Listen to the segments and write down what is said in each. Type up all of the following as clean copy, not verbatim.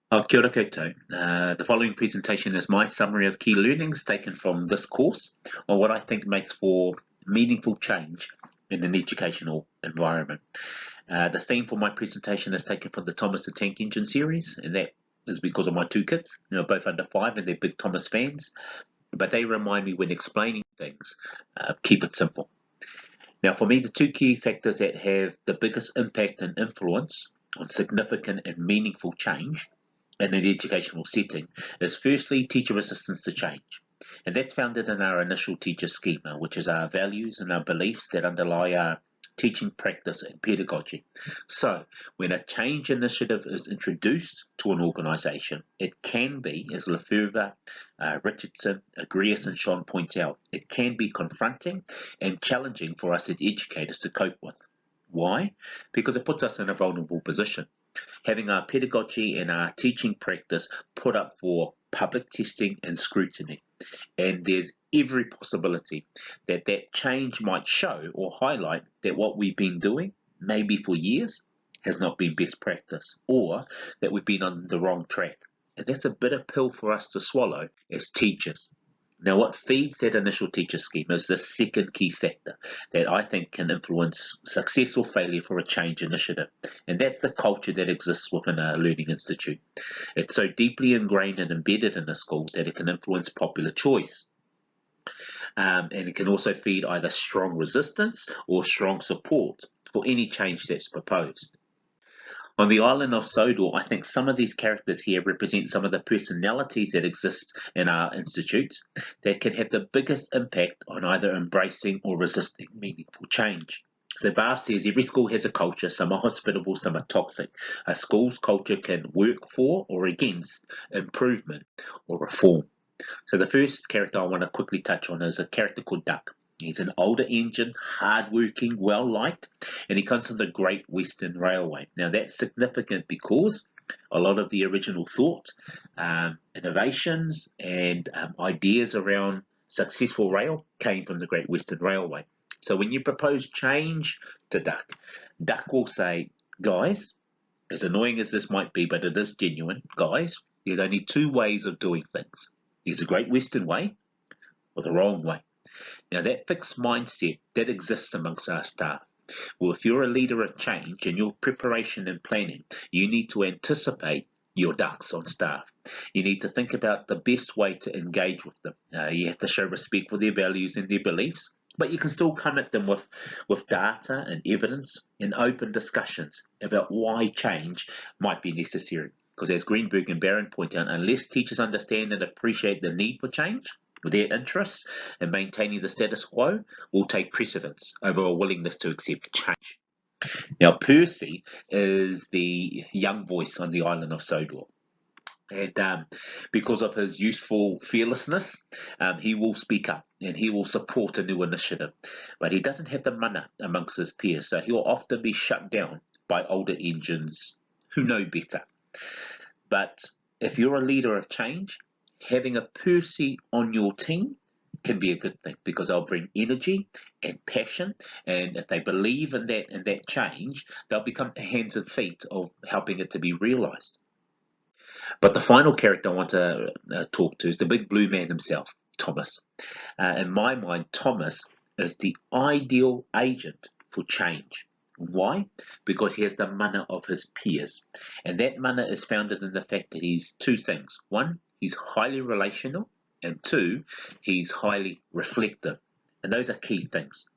Kia ora koutou. The following presentation is my summary of key learnings taken from this course on what I think makes for meaningful change in an educational environment. The theme for my presentation is taken from the Thomas the Tank Engine series, and that is because of my two kids. Both under 5 and they're big Thomas fans, but they remind me when explaining things, keep it simple. Now, for me, the two key factors that have the biggest impact and influence on significant and meaningful change in an educational setting is firstly teacher resistance to change. And that's founded in our initial teacher schema, which is our values and our beliefs that underlie our teaching practice and pedagogy. So, when a change initiative is introduced to an organisation, it can be, as Lefebvre, Richardson, Agreus, and Sean point out, it can be confronting and challenging for us as educators to cope with. Why? Because it puts us in a vulnerable position. Having our pedagogy and our teaching practice put up for public testing and scrutiny. And there's every possibility that that change might show or highlight that what we've been doing, maybe for years, has not been best practice, or that we've been on the wrong track. And that's a bitter pill for us to swallow as teachers. Now, what feeds that initial teacher schema is the second key factor that I think can influence success or failure for a change initiative, and that's the culture that exists within a learning institute. It's so deeply ingrained and embedded in a school that it can influence popular choice. And it can also feed either strong resistance or strong support for any change that's proposed. On the island of Sodor, I think some of these characters here represent some of the personalities that exist in our institutes that can have the biggest impact on either embracing or resisting meaningful change. So Barth says every school has a culture, some are hospitable, some are toxic. A school's culture can work for or against improvement or reform. So the first character I want to quickly touch on is a character called Duck. He's an older engine, hard-working, well-liked, and he comes from the Great Western Railway. Now that's significant because a lot of the original thought, innovations, and ideas around successful rail came from the Great Western Railway. So when you propose change to Duck, Duck will say, guys, as annoying as this might be, but it is genuine, guys, there's only two ways of doing things. There's a Great Western way or the wrong way. Now, that fixed mindset that exists amongst our staff. Well, if you're a leader of change in your preparation and planning, you need to anticipate your ducks on staff. You need to think about the best way to engage with them. You have to show respect for their values and their beliefs, but you can still come at them with data and evidence and open discussions about why change might be necessary. Because as Greenberg and Barron point out, unless teachers understand and appreciate the need for change, their interests in maintaining the status quo will take precedence over a willingness to accept change. Now, Percy is the young voice on the island of Sodor. And because of his youthful fearlessness, he will speak up and he will support a new initiative. But he doesn't have the mana amongst his peers, so he'll often be shut down by older engines who know better. But if you're a leader of change, having a Percy on your team can be a good thing because they'll bring energy and passion, and if they believe in that change, they'll become the hands and feet of helping it to be realized. But the final character I want to talk to is the big blue man himself, Thomas. In my mind, Thomas is the ideal agent for change. Why? Because he has the mana of his peers. And that mana is founded in the fact that he's two things. One, he's highly relational, and two, he's highly reflective. And those are key things.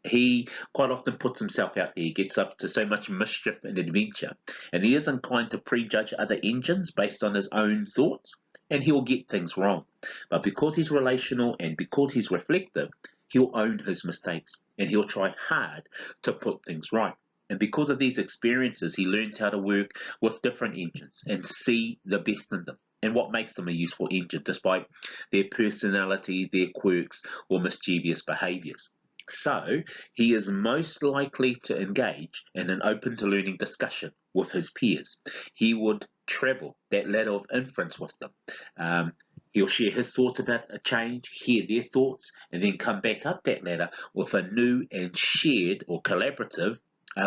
He quite often puts himself out there. He gets up to so much mischief and adventure. And he is inclined to prejudge other engines based on his own thoughts, and he'll get things wrong. But because he's relational and because he's reflective, he'll own his mistakes and he'll try hard to put things right. And because of these experiences, he learns how to work with different engines and see the best in them and what makes them a useful engine despite their personalities, their quirks, or mischievous behaviours. So he is most likely to engage in an open to learning discussion with his peers. He would travel that ladder of inference with them. He'll share his thoughts about a change, hear their thoughts, and then come back up that ladder with a new and shared or collaborative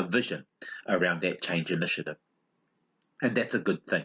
vision around that change initiative. And that's a good thing.